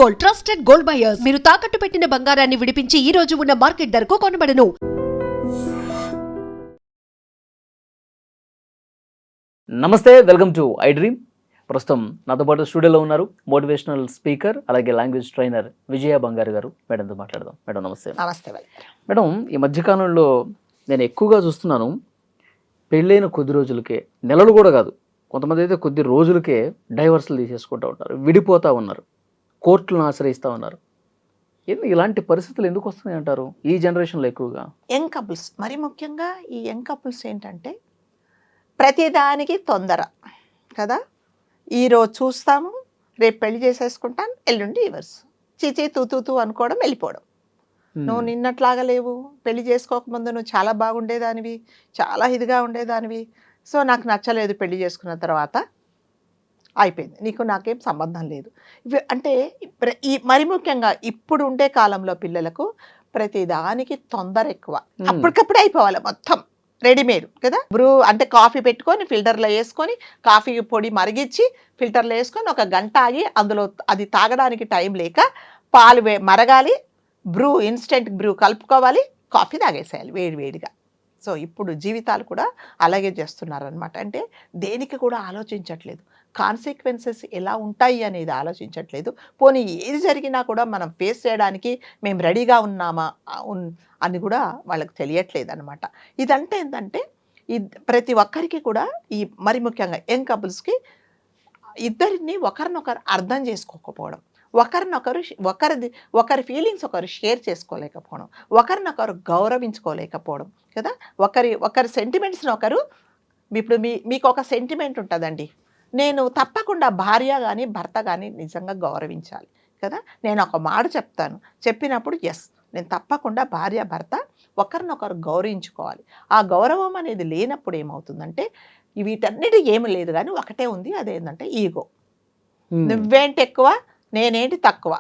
Gold, trusted gold buyers. మీరు తాకట్టు పెట్టిన బంగారాన్ని విడిపించి ఈ రోజు ఉన్న మార్కెట్ ధరకు కొనబడను. నమస్తే, వెల్కమ్ టు ఐ డ్రీమ్. ప్రస్తుతం నాతో పాటు స్టూడియోలో ఉన్నారు మోటివేషనల్ స్పీకర్ అలాగే లాంగ్వేజ్ ట్రైనర్ విజయ బంగారు గారు. మేడంతో మాట్లాడదాం. మేడం నమస్తే. నమస్తే మేడం, ఈ మధ్యకాలంలో నేను ఎక్కువగా చూస్తున్నాను, పెళ్ళైన కొద్ది రోజులకే, నెలలు కూడా కాదు, కొంతమంది అయితే కొద్ది రోజులకే డైవర్స్లు తీసేసుకుంటూ ఉంటారు, విడిపోతూ ఉన్నారు, కోర్టులను ఆశ్రయిస్తూ ఉన్నారు. ఇలాంటి పరిస్థితులు ఎందుకు వస్తున్నాయి అంటారు ఈ జనరేషన్లో ఎక్కువగా? యంగ్ కపుల్స్, మరి ముఖ్యంగా ఈ యంగ్ కపుల్స్ ఏంటంటే ప్రతిదానికి తొందర కదా. ఈరోజు చూస్తాము, రేపు పెళ్లి చేసేసుకుంటాను, ఎల్లుండి డివర్స్, చీచీ తూ అనుకోవడం, వెళ్ళిపోవడం. నువ్వు నిన్నట్లాగా లేవు, పెళ్లి చేసుకోకముందు నువ్వు చాలా బాగుండేదానివి, చాలా ఇదిగా ఉండేదానివి, సో నాకు నచ్చలేదు, పెళ్లి చేసుకున్న తర్వాత అయిపోయింది, నీకు నాకేం సంబంధం లేదు. అంటే ఈ మరి ముఖ్యంగా ఇప్పుడు ఉండే కాలంలో పిల్లలకు ప్రతిదానికి తొందర ఎక్కువ, అప్పటికప్పుడే అయిపోవాలి మొత్తం రెడీమేడ్ కదా. బ్రూ అంటే కాఫీ పెట్టుకొని ఫిల్టర్లో వేసుకొని, కాఫీ పొడి మరిగించి ఫిల్టర్లో వేసుకొని ఒక గంట ఆగి అందులో అది తాగడానికి టైం లేక పాలు మరగాలి, బ్రూ ఇన్స్టెంట్ బ్రూ కలుపుకోవాలి, కాఫీ తాగేసేయాలి వేడివేడిగా. సో ఇప్పుడు జీవితాలు కూడా అలాగే చేస్తున్నారనమాట. అంటే దేనికి కూడా ఆలోచించట్లేదు, కాన్సిక్వెన్సెస్ ఎలా ఉంటాయి అనేది ఆలోచించట్లేదు. పోనీ ఏది జరిగినా కూడా మనం ఫేస్ చేయడానికి మేము రెడీగా ఉన్నామా అని కూడా వాళ్ళకి తెలియట్లేదు అనమాట. ఇదంటే ఏంటంటే ప్రతి ఒక్కరికి కూడా ఈ మరి ముఖ్యంగా యంగ్ కపుల్స్కి ఇద్దరిని ఒకరినొకరు అర్థం చేసుకోకపోవడం, ఒకరి ఫీలింగ్స్ ఒకరు షేర్ చేసుకోలేకపోవడం, ఒకరినొకరు గౌరవించుకోలేకపోవడం కదా. ఒకరి సెంటిమెంట్స్ని ఒకరు, ఇప్పుడు మీకు ఒక సెంటిమెంట్ ఉంటుందండి, నేను తప్పకుండా భార్య కానీ భర్త కానీ నిజంగా గౌరవించాలి కదా. నేను ఒక మాట చెప్తాను, చెప్పినప్పుడు ఎస్, నేను తప్పకుండా భార్య భర్త ఒకరినొకరు గౌరవించుకోవాలి. ఆ గౌరవం అనేది లేనప్పుడు ఏమవుతుందంటే వీటన్నిటి ఏమి లేదు కానీ ఒకటే ఉంది, అదేంటంటే ఈగో. నువ్వేంటి ఎక్కువ, నేనేంటి తక్కువ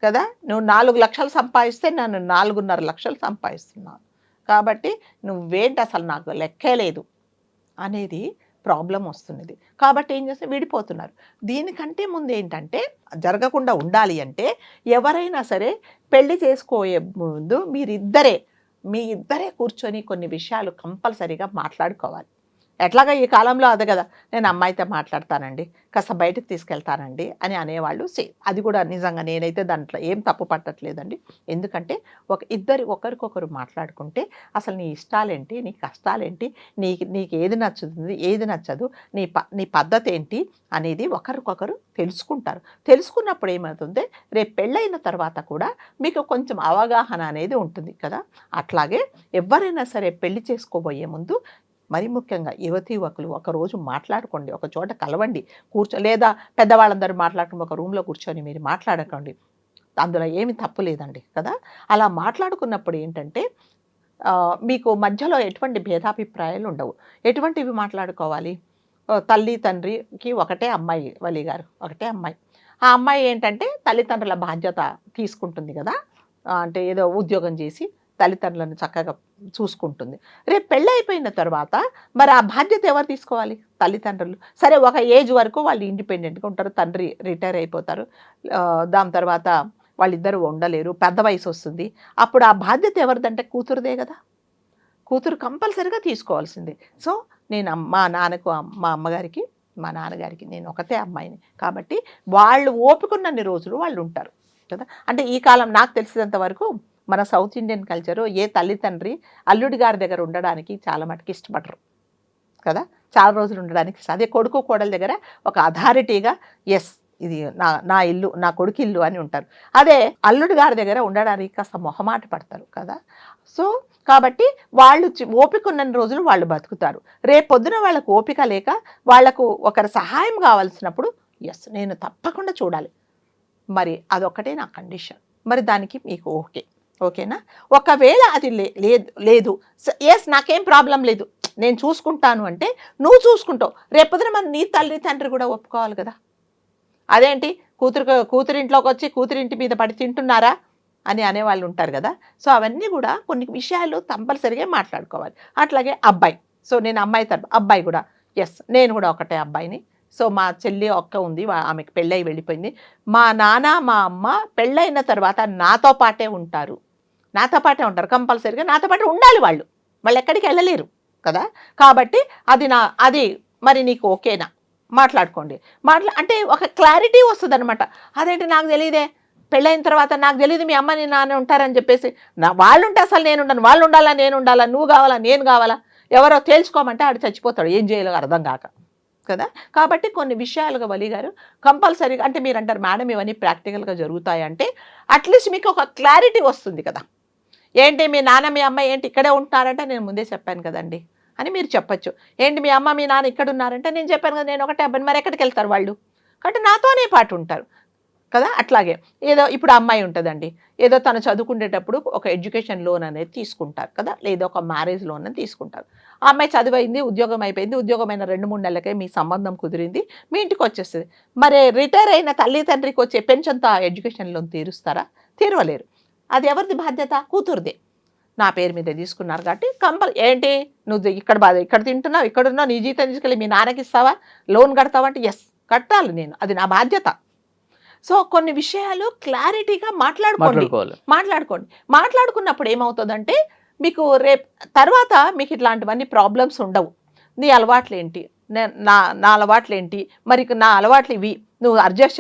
కదా. నువ్వు 4 లక్షలు సంపాదిస్తే నన్ను 4.5 లక్షలు సంపాదిస్తున్నాను కాబట్టి నువ్వేంటి అసలు నాకు లెక్కే లేదు అనేది ప్రాబ్లం వస్తున్నది. కాబట్టి ఏం చేస్తే విడిపోతున్నారు. దీనికంటే ముందు ఏంటంటే జరగకుండా ఉండాలి అంటే ఎవరైనా సరే పెళ్లి చేసుకోయే ముందు మీ ఇద్దరే కూర్చొని కొన్ని విషయాలు కంపల్సరీగా మాట్లాడుకోవాలి. ఎట్లాగా ఈ కాలంలో అదే కదా, నేను అమ్మాయితో మాట్లాడతానండి, కాస్త బయటకు తీసుకెళ్తానండి అని అనేవాళ్ళు. అది కూడా నిజంగా నేనైతే దాంట్లో ఏం తప్పు పట్టట్లేదండి. ఎందుకంటే ఒకరికొకరు మాట్లాడుకుంటే అసలు నీ ఇష్టాలేంటి, నీ కష్టాలేంటి, నీకు ఏది నచ్చుతుంది, ఏది నచ్చదు, నీ పద్ధతి ఏంటి అనేది ఒకరికొకరు తెలుసుకుంటారు. తెలుసుకున్నప్పుడు ఏమవుతుంది, రేపు పెళ్ళైన తర్వాత కూడా మీకు కొంచెం అవగాహన అనేది ఉంటుంది కదా. అట్లాగే ఎవరైనా సరే పెళ్లి చేసుకోబోయే ముందు మరి ముఖ్యంగా యువకులు ఒకరోజు మాట్లాడుకోండి, ఒక చోట కలవండి, లేదా పెద్దవాళ్ళందరూ మాట్లాడుకుని ఒక రూమ్లో కూర్చొని మీరు మాట్లాడకండి, అందులో ఏమి తప్పు లేదండి కదా. అలా మాట్లాడుకున్నప్పుడు ఏంటంటే మీకు మధ్యలో ఎటువంటి భేదాభిప్రాయాలు ఉండవు. ఎటువంటివి మాట్లాడుకోవాలి, తల్లి తండ్రికి ఒకటే అమ్మాయి, వల్లి గారు ఒకటే అమ్మాయి, ఆ అమ్మాయి ఏంటంటే తల్లిదండ్రుల బాధ్యత తీసుకుంటుంది కదా. అంటే ఏదో ఉద్యోగం చేసి తల్లిదండ్రులను చక్కగా చూసుకుంటుంది. రేపు పెళ్ళి అయిపోయిన తర్వాత మరి ఆ బాధ్యత ఎవరు తీసుకోవాలి? తల్లిదండ్రులు. సరే ఒక ఏజ్ వరకు వాళ్ళు ఇండిపెండెంట్గా ఉంటారు, తండ్రి రిటైర్ అయిపోతారు, దాని తర్వాత వాళ్ళిద్దరూ ఉండలేరు, పెద్ద వయసు వస్తుంది, అప్పుడు ఆ బాధ్యత ఎవరిదంటే కూతురుదే కదా. కూతురు కంపల్సరీగా తీసుకోవాల్సిందే. సో నేను మా అమ్మగారికి మా నాన్నగారికి నేను ఒకటే అమ్మాయిని కాబట్టి వాళ్ళు ఓపికన్నన్ని రోజులు వాళ్ళు ఉంటారు కదా. అంటే ఈ కాలం నాకు తెలిసినంత వరకు మన సౌత్ ఇండియన్ కల్చరు ఏ తల్లిదండ్రి అల్లుడి గారి దగ్గర ఉండడానికి చాలా మటుకు ఇష్టపడరు కదా, చాలా రోజులు ఉండడానికి. అదే కొడుకు కోడల దగ్గర ఒక అథారిటీగా ఎస్ ఇది నా ఇల్లు, నా కొడుకు ఇల్లు అని ఉంటారు. అదే అల్లుడి గారి దగ్గర ఉండడానికి కాస్త మొహమాట పడతారు కదా. సో కాబట్టి వాళ్ళు ఓపిక ఉన్న రోజులు వాళ్ళు బతుకుతారు. రేపు పొద్దున వాళ్ళకు ఓపిక లేక వాళ్లకు ఒకరి సహాయం కావాల్సినప్పుడు ఎస్ నేను తప్పకుండా చూడాలి, మరి అదొక్కటే నా కండిషన్, మరి దానికి మీకు ఓకేనా. ఒకవేళ అది లేదు ఎస్ నాకేం ప్రాబ్లం లేదు, నేను చూసుకుంటాను అంటే నువ్వు చూసుకుంటావు, రేపొద్దున మన నీ తల్లి తండ్రి కూడా ఒప్పుకోవాలి కదా. అదేంటి కూతురింట్లోకి వచ్చి కూతురింటి మీద పడి తింటున్నారా అని అనేవాళ్ళు ఉంటారు కదా. సో అవన్నీ కూడా కొన్ని విషయాలు కంపల్సరీగా మాట్లాడుకోవాలి. అట్లాగే అబ్బాయి, సో నేను అమ్మాయి తరపు అబ్బాయి కూడా ఎస్ నేను కూడా ఒకటే అబ్బాయిని, సో మా చెల్లి ఒక్క ఉంది, ఆమెకి పెళ్ళై వెళ్ళిపోయింది. మా నాన్న మా అమ్మ పెళ్ళైన తర్వాత నాతో పాటే ఉంటారు కంపల్సరీగా నాతో పాటు ఉండాలి. వాళ్ళు ఎక్కడికి వెళ్ళలేరు కదా. కాబట్టి అది మరి నీకు ఓకేనా, మాట్లాడుకోండి. అంటే ఒక క్లారిటీ వస్తుంది అనమాట. అదేంటి నాకు తెలియదే, పెళ్ళైన తర్వాత నాకు తెలియదు మీ అమ్మ నీ నాన్న ఉంటారని చెప్పేసి, వాళ్ళు ఉంటే అసలు నేను ఉండను, వాళ్ళు ఉండాలా నేను ఉండాలా, నువ్వు కావాలా నేను కావాలా, ఎవరో తేల్చుకోమంటే ఆడు చచ్చిపోతాడు, ఏం చేయాలో అర్థం కాక కదా. కాబట్టి కొన్ని విషయాలుగా వలి గారు కంపల్సరీగా, అంటే మీరు అంటారు మేడం ఇవన్నీ ప్రాక్టికల్గా జరుగుతాయంటే అట్లీస్ట్ మీకు ఒక క్లారిటీ వస్తుంది కదా. ఏంటి మీ నాన్న మీ అమ్మ ఏంటి ఇక్కడే ఉంటున్నారంటే నేను ముందే చెప్పాను కదండి అని మీరు చెప్పచ్చు. ఏంటి మీ అమ్మ మీ నాన్న ఇక్కడ ఉన్నారంటే నేను చెప్పాను కదా నేను ఒకటే అబ్బాయి, మరి ఎక్కడికి వెళ్తారు వాళ్ళు, కాబట్టి నాతోనే పాటు ఉంటారు కదా. అట్లాగే ఏదో ఇప్పుడు అమ్మాయి ఉంటుందండి, ఏదో తను చదువుకునేటప్పుడు ఒక ఎడ్యుకేషన్ లోన్ అనేది తీసుకుంటారు కదా, లేదా ఒక మ్యారేజ్ లోన్ అని తీసుకుంటారు. ఆ అమ్మాయి చదువైంది, ఉద్యోగం అయిపోయింది, ఉద్యోగమైన 2-3 నెలలకే మీ సంబంధం కుదిరింది, మీ ఇంటికి వచ్చేస్తుంది. మరి రిటైర్ అయిన తల్లి తండ్రికి వచ్చే పెన్షన్తో ఆ ఎడ్యుకేషన్ లోన్ తీరుస్తారా? తీరవలేరు. అది ఎవరిది బాధ్యత? కూతురుదే. నా పేరు మీద తీసుకున్నారు కాబట్టి ఏంటి నువ్వు ఇక్కడ తింటున్నావు, ఇక్కడ ఉన్నావు, నీ జీతం తీసుకెళ్ళి మీ నాన్నకి ఇస్తావా, లోన్ కడతావా అంటే ఎస్ కట్టాలి నేను, అది నా బాధ్యత. సో కొన్ని విషయాలు క్లారిటీగా మాట్లాడుకున్నప్పుడు ఏమవుతుందంటే మీకు తర్వాత మీకు ఇట్లాంటివన్నీ ప్రాబ్లమ్స్ ఉండవు. నీ అలవాట్లు ఏంటి, నా అలవాట్లు ఏంటి, మరి నా అలవాట్లు ఇవి, నువ్వు అడ్జస్ట్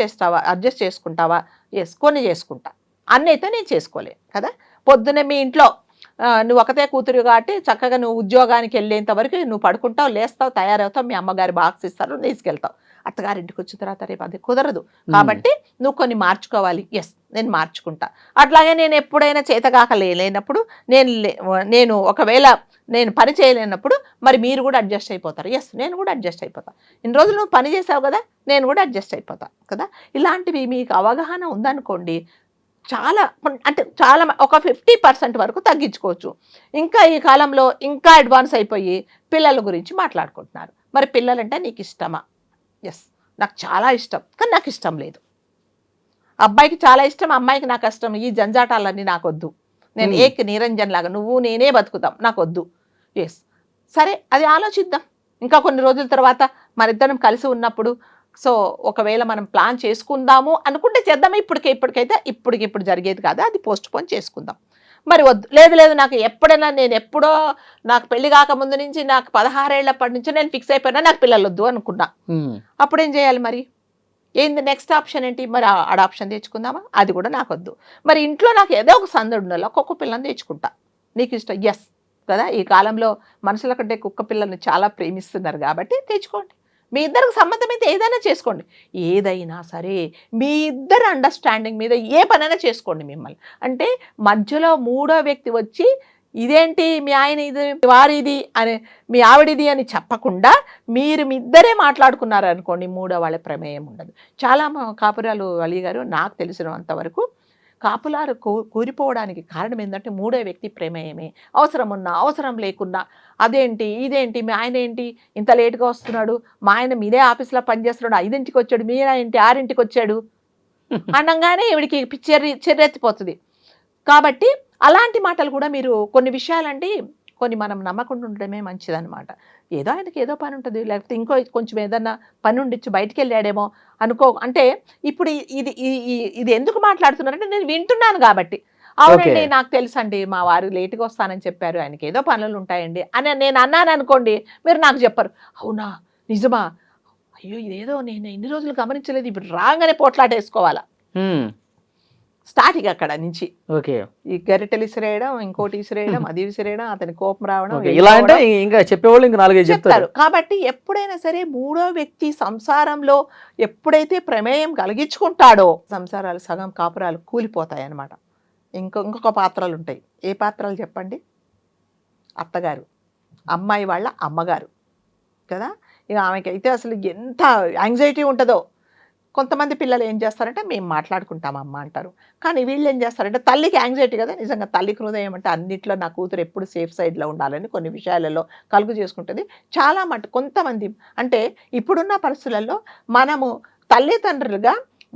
చేసుకుంటావా? ఎస్ కొన్ని చేసుకుంటా, అన్నీ అయితే నేను చేసుకోలే కదా. పొద్దున్నే మీ ఇంట్లో నువ్వు ఒకతే కూతురు కాబట్టి చక్కగా నువ్వు ఉద్యోగానికి వెళ్ళేంత వరకు నువ్వు పడుకుంటావు, లేస్తావు, తయారవుతావు, మీ అమ్మగారి బాక్స్ ఇస్తారు, తీసుకెళ్తావు. అత్తగారింటికి వచ్చిన తర్వాత రేపు అది కుదరదు కాబట్టి నువ్వు కొన్ని మార్చుకోవాలి. ఎస్ నేను మార్చుకుంటా. అట్లాగే నేను ఎప్పుడైనా చేతగాక లేనప్పుడు నేను ఒకవేళ నేను పని చేయలేనప్పుడు మరి మీరు కూడా అడ్జస్ట్ అయిపోతారు. ఎస్ నేను కూడా అడ్జస్ట్ అయిపోతా. ఇన్ని రోజులు నువ్వు పని చేసావు కదా, నేను కూడా అడ్జస్ట్ అయిపోతా కదా. ఇలాంటివి మీకు అవగాహన ఉందనుకోండి, చాలా ఒక 50% వరకు తగ్గించుకోవచ్చు. ఇంకా ఈ కాలంలో ఇంకా అడ్వాన్స్ అయిపోయి పిల్లల గురించి మాట్లాడుకుంటున్నారు. మరి పిల్లలంటే నీకు ఇష్టమా? ఎస్ నాకు చాలా ఇష్టం, కానీ నాకు ఇష్టం లేదు. అబ్బాయికి చాలా ఇష్టం, అమ్మాయికి నాకు ఇష్టం. ఈ జంజాటాలన్నీ నాకొద్దు, నేను ఏక్ నిరంజన్ లాగా నువ్వు నేనే బతుకుతాం, నాకొద్దు. ఎస్ సరే, అది ఆలోచిద్దాం. ఇంకా కొన్ని రోజుల తర్వాత మరిద్దరం కలిసి ఉన్నప్పుడు సో ఒకవేళ మనం ప్లాన్ చేసుకుందాము అనుకుంటే చేద్దాము. ఇప్పుడు జరిగేది కాదు, అది పోస్ట్ పోన్ చేసుకుందాం. మరి వద్దు, లేదు నాకు ఎప్పుడైనా ఎప్పుడో నాకు పెళ్లి కాకముందు నుంచి నాకు 16 ఏళ్ళప్పటి నుంచి నేను ఫిక్స్ అయిపోయినా నాకు పిల్లలు వద్దు అనుకున్నా. అప్పుడేం చేయాలి? మరి ఏంది నెక్స్ట్ ఆప్షన్ ఏంటి? మరి అడాప్షన్ తెచ్చుకుందామా? అది కూడా నాకు వద్దు. మరి ఇంట్లో నాకు ఏదో ఒక సందడి ఉండాలి, ఒక్కొక్క పిల్లని తెచ్చుకుంటా, నీకు ఇష్టం. ఎస్ కదా, ఈ కాలంలో మనుషుల కంటే కుక్క పిల్లల్ని చాలా ప్రేమిస్తున్నారు కాబట్టి తెచ్చుకోండి. మీ ఇద్దరికి సంబంధం అయితే ఏదైనా చేసుకోండి. ఏదైనా సరే మీ ఇద్దరు అండర్స్టాండింగ్ మీద ఏ పనైనా చేసుకోండి. మిమ్మల్ని అంటే మధ్యలో మూడో వ్యక్తి వచ్చి ఇదేంటి మీ ఆయన ఇది వారిది అని మీ ఆవిడిది అని చెప్పకుండా మీరు మీ ఇద్దరే మాట్లాడుకున్నారు అనుకోండి, మూడో వాళ్ళ ప్రమేయం ఉండదు. చాలా కాపురాలు వలి గారు నాకు తెలిసినంతవరకు కాపులారు కూరిపోవడానికి కారణం ఏంటంటే మూడో వ్యక్తి ప్రమేయమే. అవసరం ఉన్నా అవసరం లేకున్నా అదేంటి ఇదేంటి మీ ఆయన ఏంటి ఇంత లేట్గా వస్తున్నాడు, మా ఆయన మీదే ఆఫీస్లో పనిచేస్తున్నాడు, 5ంటికి వచ్చాడు, మీరా ఏంటి 6ంటికి వచ్చాడు అనగానే ఈవిడికి చెర్రెత్తిపోతుంది. కాబట్టి అలాంటి మాటలు కూడా మీరు కొన్ని విషయాలండి కొన్ని మనం నమ్మకుండా ఉండడమే మంచిదన్నమాట. ఏదో ఆయనకి ఏదో పని ఉంటుంది, లేకపోతే కొంచెం ఏదన్నా పని ఉండిచ్చు బయటికి వెళ్ళాడేమో అనుకో. అంటే ఇప్పుడు ఇది ఎందుకు మాట్లాడుతున్నారంటే నేను వింటున్నాను కాబట్టి. అవునండి నాకు తెలుసండి మా వారు లేటుగా వస్తానని చెప్పారు, ఆయనకి ఏదో పనులు ఉంటాయండి అని నేను అన్నాను అనుకోండి, మీరు నాకు చెప్పరు అవునా నిజమా, అయ్యో ఇదేదో నేను ఇన్ని రోజులు గమనించలేదు, ఇప్పుడు రాగానే పోట్లాటేసుకోవాలా స్టార్టింగ్ అక్కడ నుంచి. ఓకే, ఈ గరిటెలు ఇసిరేయడం, ఇంకోటి ఇసిరేయడం, అది ఇసిరేయడం, అతని కోపం రావడం, ఇలా అంటే ఇంకా చెప్పేవాళ్ళు ఇంకా 4-5 చెప్తారు. కాబట్టి ఎప్పుడైనా సరే మూడో వ్యక్తి సంసారంలో ఎప్పుడైతే ప్రమేయం కలిగించుకుంటాడో సంసారాలు సగం కాపురాలు కూలిపోతాయి అన్నమాట. ఇంకొక పాత్రలు ఉంటాయి. ఏ పాత్రలు చెప్పండి? అత్తగారు, అమ్మాయి వాళ్ళ అమ్మగారు కదా. ఇక ఆమెకి అయితే అసలు ఎంత యాంగ్జైటీ ఉంటుందో. కొంతమంది పిల్లలు ఏం చేస్తారంటే మేము మాట్లాడుకుంటామమ్మా అంటారు, కానీ వీళ్ళు ఏం చేస్తారంటే తల్లికి యాంగ్జైటీ కదా. నిజంగా తల్లికి హృదయం అంటే అన్నిట్లో నా కూతురు ఎప్పుడు సేఫ్ సైడ్లో ఉండాలని కొన్ని విషయాలలో కలుగు చేసుకుంటుంది. చాలా కొంతమంది అంటే ఇప్పుడున్న పరిస్థితులలో మనము తల్లిదండ్రులుగా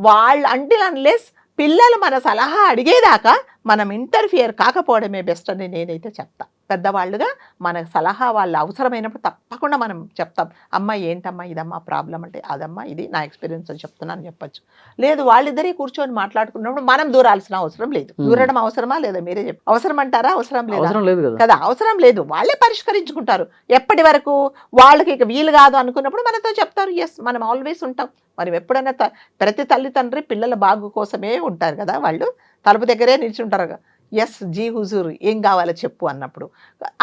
వాళ్ళు అన్లెస్ పిల్లలు మన సలహా అడిగేదాకా మనం ఇంటర్ఫియర్ కాకపోవడమే బెస్ట్ అని నేనైతే చెప్తా. పెద్దవాళ్ళుగా మన సలహా వాళ్ళు అవసరమైనప్పుడు తప్పకుండా మనం చెప్తాం. అమ్మ ఏంటమ్మా ఇదమ్మా ప్రాబ్లం అంటే, అదమ్మా ఇది నా ఎక్స్పీరియన్స్ అని చెప్తున్నాను చెప్పొచ్చు. లేదు వాళ్ళిద్దరే కూర్చొని మాట్లాడుకున్నప్పుడు మనం దూరాల్సిన అవసరం లేదు. దూరడం అవసరమా లేదా మీరే చెప్పు. అవసరం అంటారా? అవసరం లేదా? అవసరం లేదు కదా. కదా, అవసరం లేదు. వాళ్ళే పరిష్కరించుకుంటారు. ఎప్పటి వరకు వాళ్ళకి ఇక వీలు కాదు అనుకున్నప్పుడు మనతో చెప్తారు. ఎస్, మనం ఆల్వేస్ ఉంటాం. మనం ఎప్పుడైనా ప్రతి తల్లిదండ్రి పిల్లల బాగు కోసమే ఉంటారు కదా. వాళ్ళు తలుపు దగ్గరే నిల్చుంటారు. ఎస్ జీ హుజూర్, ఏం కావాలో చెప్పు అన్నప్పుడు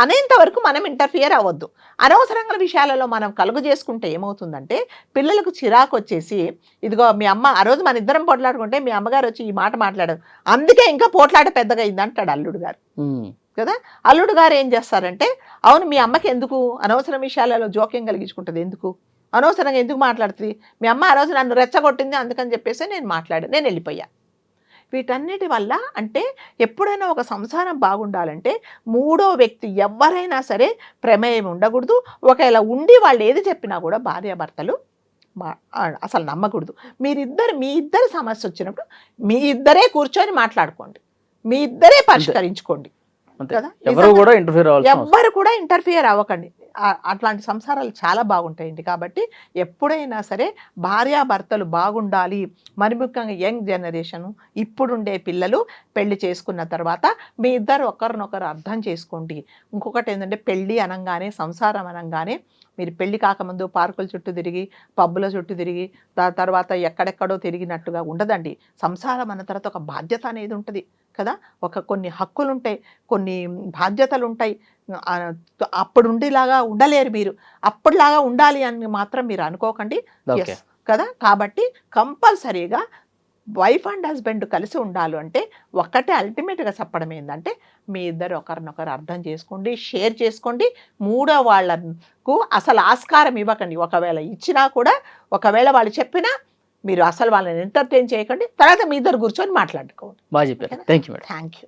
అనేంత వరకు మనం ఇంటర్ఫియర్ అవ్వద్దు. అనవసరంగా విషయాలలో మనం కలుగు చేసుకుంటే ఏమవుతుందంటే పిల్లలకు చిరాకు వచ్చేసి, ఇదిగో మీ అమ్మ ఆ రోజు మన ఇద్దరం పోట్లాడుకుంటే మీ అమ్మగారు వచ్చి ఈ మాట మాట్లాడదు, అందుకే ఇంకా పోట్లాట పెద్దగా అయింది అంటాడు అల్లుడు గారు కదా. అల్లుడు గారు ఏం చేస్తారంటే, అవును మీ అమ్మకి ఎందుకు అనవసరం విషయాలలో జోక్యం కలిగించుకుంటుంది, ఎందుకు అనవసరంగా ఎందుకు మాట్లాడుతుంది, మీ అమ్మ ఆ రోజు నన్ను రెచ్చగొట్టింది అందుకని చెప్పేసి నేను వెళ్ళిపోయా. వీటన్నిటి వల్ల అంటే ఎప్పుడైనా ఒక సంసారం బాగుండాలంటే మూడో వ్యక్తి ఎవరైనా సరే ప్రమేయం ఉండకూడదు. ఒకవేళ ఉండి వాళ్ళు ఏది చెప్పినా కూడా భార్యాభర్తలు అసలు నమ్మకూడదు. మీ ఇద్దరు సమస్య వచ్చినప్పుడు మీ ఇద్దరే కూర్చొని మాట్లాడుకోండి, మీ ఇద్దరే పరిష్కరించుకోండి కదా. ఎవ్వరు కూడా ఇంటర్ఫియర్ అవ్వకండి. అట్లాంటి సంసారాలు చాలా బాగుంటాయండి. కాబట్టి ఎప్పుడైనా సరే భార్యాభర్తలు బాగుండాలి. మరి ముఖ్యంగా యంగ్ జనరేషను, ఇప్పుడుండే పిల్లలు పెళ్లి చేసుకున్న తర్వాత మీ ఇద్దరు ఒకరినొకరు అర్థం చేసుకోండి. ఇంకొకటి ఏంటంటే, పెళ్ళి అనగానే సంసారం అనగానే మీరు పెళ్లి కాకముందు పార్కుల చుట్టూ తిరిగి పబ్బుల చుట్టూ తిరిగి తర్వాత ఎక్కడెక్కడో తిరిగినట్టుగా ఉండదండి. సంసారం అన్న తర్వాత ఒక బాధ్యత అనేది ఉంటుంది కదా. కొన్ని హక్కులు ఉంటాయి, కొన్ని బాధ్యతలు ఉంటాయి. అప్పుడుండేలాగా ఉండలేరు మీరు, అప్పటిలాగా ఉండాలి అని మాత్రం మీరు అనుకోకండి కదా. కాబట్టి కంపల్సరీగా వైఫ్ అండ్ హస్బెండ్ కలిసి ఉండాలి అంటే ఒక్కటే అల్టిమేట్గా చెప్పడం ఏంటంటే, మీ ఇద్దరు ఒకరినొకరు అర్థం చేసుకోండి, షేర్ చేసుకోండి. మూడో వాళ్ళకు అసలు ఆస్కారం ఇవ్వకండి. ఒకవేళ ఇచ్చినా కూడా, ఒకవేళ వాళ్ళు చెప్పినా మీరు అసలు వాళ్ళని ఎంటర్టైన్ చేయకండి. తర్వాత మీ ఇద్దరు కూర్చొని మాట్లాడుకోండి. బాగా చెప్పారు. Thank you madam. Thank you.